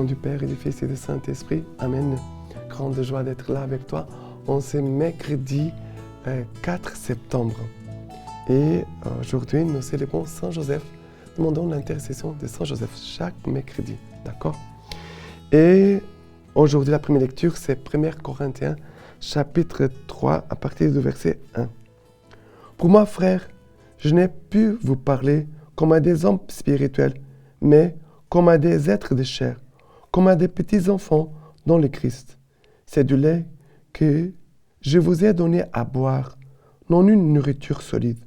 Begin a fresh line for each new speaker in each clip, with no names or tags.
nom du Père et du Fils et du Saint-Esprit. Amen. Grande joie d'être là avec toi. On est mercredi 4 septembre. Et aujourd'hui, nous célébrons Saint Joseph. Demandons l'intercession de Saint Joseph chaque mercredi. D'accord? Et aujourd'hui, la première lecture, c'est 1 Corinthiens, chapitre 3, à partir du verset 1. Pour moi, frères, je n'ai pu vous parler comme à des hommes spirituels, mais comme à des êtres de chair, comme à des petits-enfants dans le Christ. C'est du lait que je vous ai donné à boire, non une nourriture solide.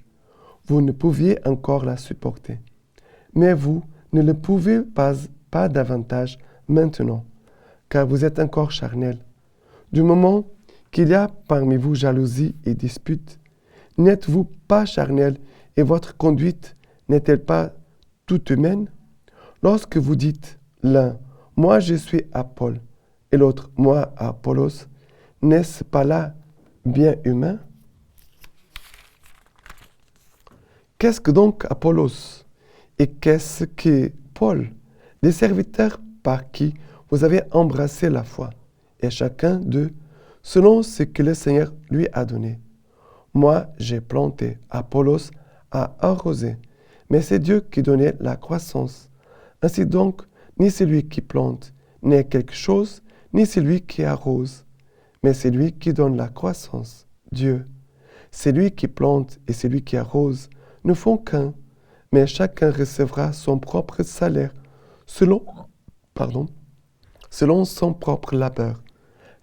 Vous ne pouviez encore la supporter. Mais vous ne le pouvez pas davantage maintenant, car vous êtes encore charnel. Du moment qu'il y a parmi vous jalousie et dispute, n'êtes-vous pas charnel et votre conduite n'est-elle pas toute humaine? Lorsque vous dites l'un, moi je suis Paul, et l'autre, moi Apollos, n'est-ce pas là bien humain? Qu'est-ce que donc Apollos? Et qu'est-ce que Paul? Des serviteurs par qui vous avez embrassé la foi, et chacun d'eux, selon ce que le Seigneur lui a donné. Moi, j'ai planté, Apollos a arrosé, mais c'est Dieu qui donnait la croissance. Ainsi donc, ni celui qui plante n'est quelque chose, ni celui qui arrose, mais c'est lui qui donne la croissance, Dieu. Celui qui plante et celui qui arrose ne font qu'un, mais chacun recevra son propre salaire selon son propre labeur.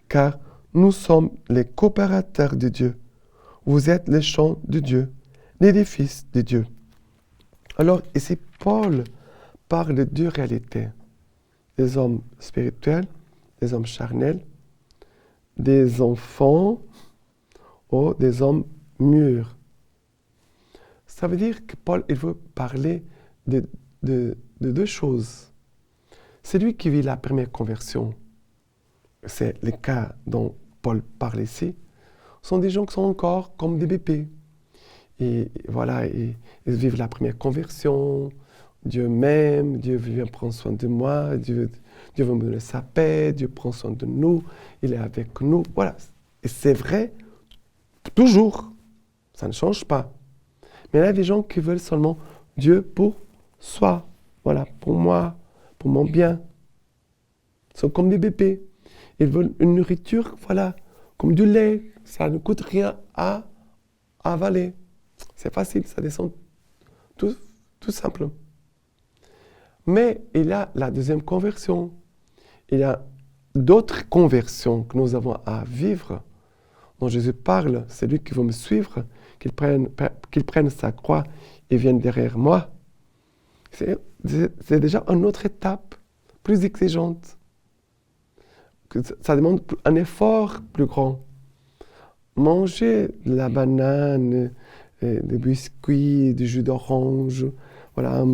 Car nous sommes les coopérateurs de Dieu. Vous êtes les champs de Dieu, l'édifice de Dieu. Alors ici, Paul parle de deux réalités. Des hommes spirituels, des hommes charnels, des enfants ou des hommes mûrs. Ça veut dire que Paul il veut parler de deux choses. Celui qui vit la première conversion, c'est le cas dont Paul parle ici, sont des gens qui sont encore comme des bébés. Et voilà, ils vivent la première conversion. Dieu m'aime, Dieu vient prendre soin de moi, Dieu veut me donner sa paix, Dieu prend soin de nous, il est avec nous. Voilà, et c'est vrai toujours, ça ne change pas. Mais il y a des gens qui veulent seulement Dieu pour soi, voilà, pour moi, pour mon bien. Ils sont comme des bébés. Ils veulent une nourriture, voilà, comme du lait. Ça ne coûte rien à avaler. C'est facile, ça descend tout simple. Mais il y a la deuxième conversion. Il y a d'autres conversions que nous avons à vivre, dont Jésus parle. C'est lui qui veut me suivre, qu'il prenne sa croix et vienne derrière moi. C'est déjà une autre étape, plus exigeante. Ça demande un effort plus grand. Manger de la banane, des biscuits, du jus d'orange, voilà,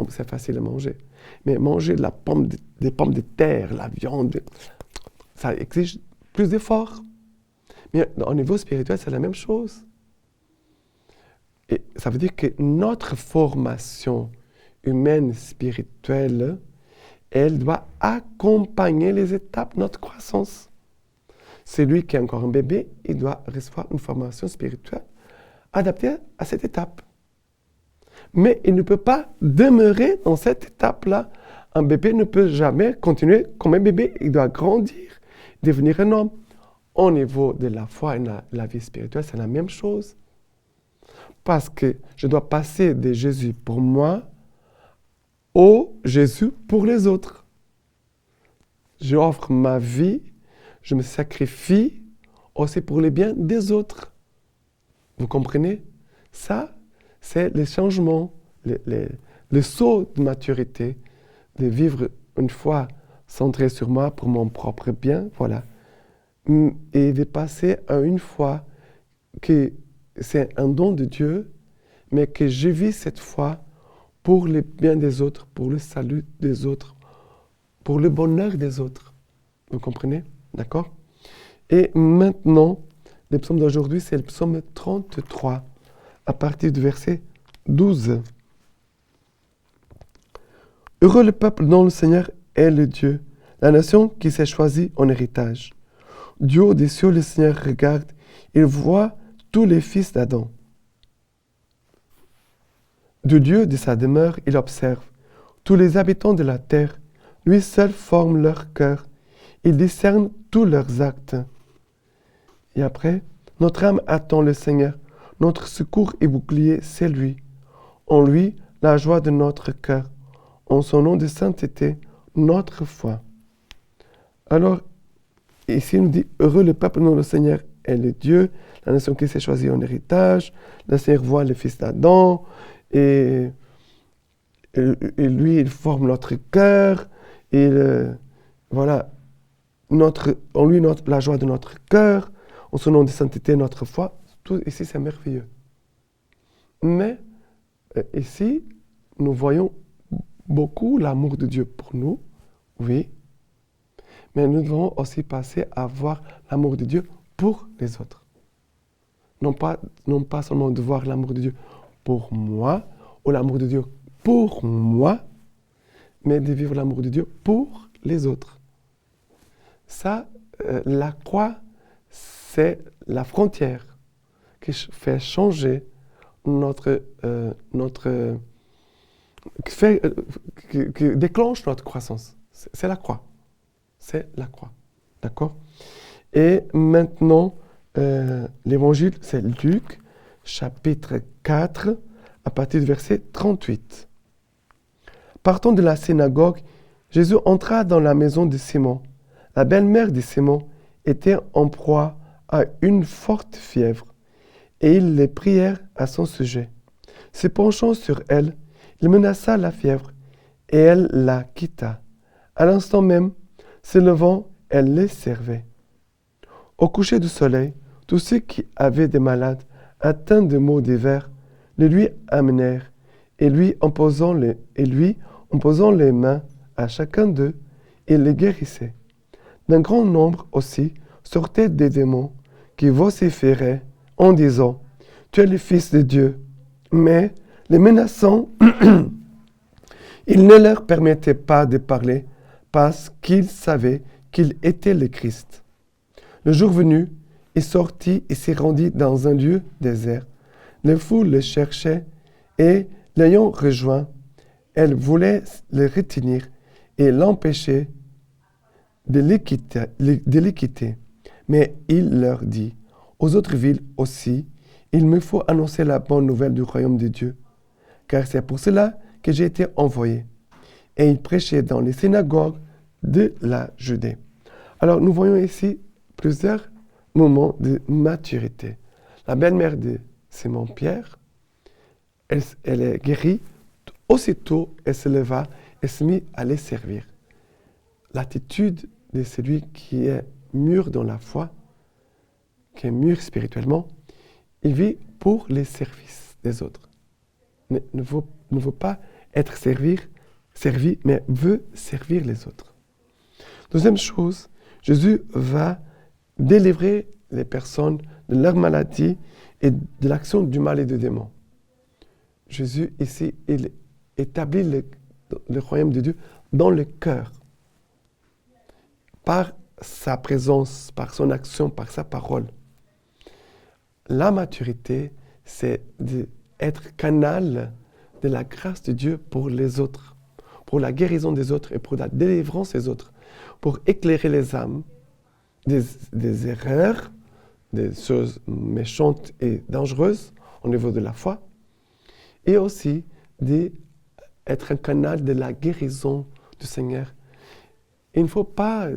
c'est facile à manger. Mais manger des pommes de terre, la viande, ça exige plus d'efforts. Mais au niveau spirituel, c'est la même chose. Et ça veut dire que notre formation humaine, spirituelle, elle doit accompagner les étapes de notre croissance. Celui qui est encore un bébé, il doit recevoir une formation spirituelle adaptée à cette étape. Mais il ne peut pas demeurer dans cette étape-là. Un bébé ne peut jamais continuer comme un bébé. Il doit grandir, devenir un homme. Au niveau de la foi et de la vie spirituelle, c'est la même chose. Parce que je dois passer de Jésus pour moi au Jésus pour les autres. J'offre ma vie, je me sacrifie aussi pour le bien des autres. Vous comprenez? Ça, c'est le changement, le saut de maturité, de vivre une foi centrée sur moi pour mon propre bien, voilà. Et de passer à une foi que c'est un don de Dieu, mais que je vis cette foi pour le bien des autres, pour le salut des autres, pour le bonheur des autres. Vous comprenez? D'accord? Et maintenant, le psaume d'aujourd'hui, c'est le psaume 33, à partir du verset 12. Heureux le peuple dont le Seigneur est le Dieu, la nation qui s'est choisie en héritage. Du haut des cieux, le Seigneur regarde, il voit tous les fils d'Adam. Du Dieu de sa demeure, il observe tous les habitants de la terre. Lui seul forme leur cœur. Il discerne tous leurs actes. Et après, notre âme attend le Seigneur. Notre secours et bouclier, c'est lui. En lui, la joie de notre cœur. En son nom de sainteté, notre foi. Alors, ici, il nous dit, heureux le peuple dont le Seigneur est le Dieu, la nation qui s'est choisie en héritage. Le Seigneur voit les fils d'Adam et lui, il forme notre cœur. Voilà, en lui, la joie de notre cœur. En son nom de sainteté, notre foi. Tout ici, c'est merveilleux. Mais ici, nous voyons beaucoup l'amour de Dieu pour nous, oui. Mais nous devons aussi passer à voir l'amour de Dieu pour les autres. Non pas seulement de voir l'amour de Dieu pour moi, ou l'amour de Dieu pour moi, mais de vivre l'amour de Dieu pour les autres. Ça, la croix, c'est la frontière qui fait changer qui déclenche notre croissance. C'est la croix. C'est la croix. D'accord? Et maintenant, l'évangile, c'est Luc, chapitre 4, à partir du verset 38. Partant de la synagogue, Jésus entra dans la maison de Simon. La belle-mère de Simon était en proie à une forte fièvre, et ils les prièrent à son sujet. Se penchant sur elle, il menaça la fièvre, et elle la quitta. À l'instant même, se levant, elle les servait. Au coucher du soleil, tous ceux qui avaient des malades atteints de maux divers le lui amenèrent, et lui, en posant les mains à chacun d'eux, il les guérissait. D'un grand nombre aussi sortaient des démons qui vociféraient en disant « Tu es le Fils de Dieu ». Mais, les menaçant, il ne leur permettait pas de parler parce qu'ils savaient qu'il était le Christ. Le jour venu, il sortit et s'y rendit dans un lieu désert. Les foules le cherchaient et, l'ayant rejoint, elles voulaient le retenir et l'empêcher de les quitter. Mais il leur dit, aux autres villes aussi, il me faut annoncer la bonne nouvelle du royaume de Dieu, car c'est pour cela que j'ai été envoyé. Et il prêchait dans les synagogues de la Judée. Alors nous voyons ici plusieurs moments de maturité. La belle-mère de Simon-Pierre, elle est guérie. Aussitôt, elle se leva et se mit à les servir. L'attitude de celui qui est mûr dans la foi, qui est mûr spirituellement, il vit pour les services des autres. Ne veut pas être servi, mais veut servir les autres. Deuxième chose, Jésus va délivrer les personnes de leur maladie et de l'action du mal et du démon. Jésus, ici, il établit le royaume de Dieu dans le cœur. Par sa présence, par son action, par sa parole. La maturité, c'est d'être canal de la grâce de Dieu pour les autres, pour la guérison des autres et pour la délivrance des autres, pour éclairer les âmes des erreurs, des choses méchantes et dangereuses au niveau de la foi, et aussi d'être un canal de la guérison du Seigneur. Il ne faut pas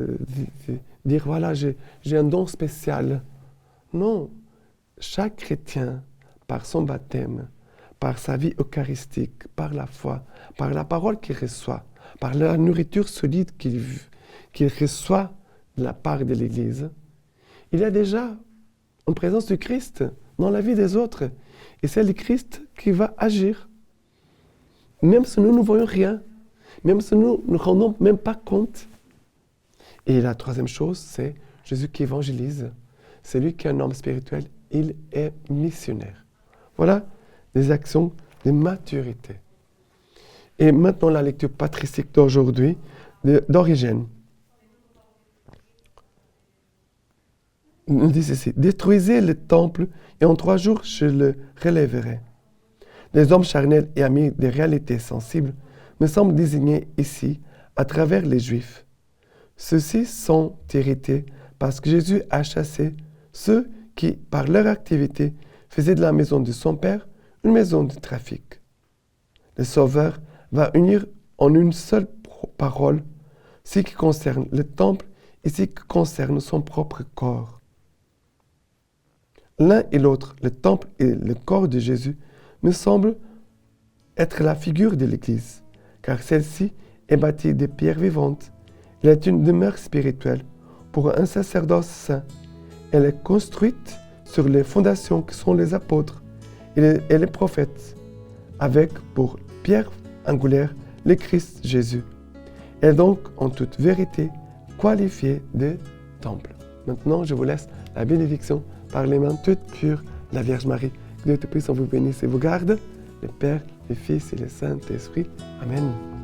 dire, voilà, j'ai un don spécial. Non, chaque chrétien, par son baptême, par sa vie eucharistique, par la foi, par la parole qu'il reçoit, par la nourriture solide qu'il reçoit de la part de l'Église, il est déjà en présence du Christ dans la vie des autres. Et c'est le Christ qui va agir. Même si nous ne voyons rien, même si nous ne rendons même pas compte. Et la troisième chose, c'est Jésus qui évangélise. C'est lui qui est un homme spirituel. Il est missionnaire. Voilà les actions de maturité. Et maintenant, la lecture patristique d'aujourd'hui, d'Origène. nous dit ceci, détruisez le temple et en 3 jours je le relèverai. Les hommes charnels et amis des réalités sensibles me semblent désignés ici à travers les Juifs. Ceux-ci sont irrités parce que Jésus a chassé ceux qui, par leur activité, faisaient de la maison de son Père une maison de trafic. Le Sauveur va unir en une seule parole ce qui concerne le temple et ce qui concerne son propre corps. L'un et l'autre, le temple et le corps de Jésus, me semblent être la figure de l'Église, car celle-ci est bâtie de pierres vivantes. Elle est une demeure spirituelle pour un sacerdoce saint. Elle est construite sur les fondations qui sont les apôtres et les prophètes, avec pour pierre angulaire le Christ Jésus. Elle est donc en toute vérité qualifiée de temple. Maintenant, je vous laisse la bénédiction par les mains toutes pures de la Vierge Marie. Que Dieu Tout-Puissant vous bénisse et vous garde, le Père, le Fils et le Saint-Esprit. Amen.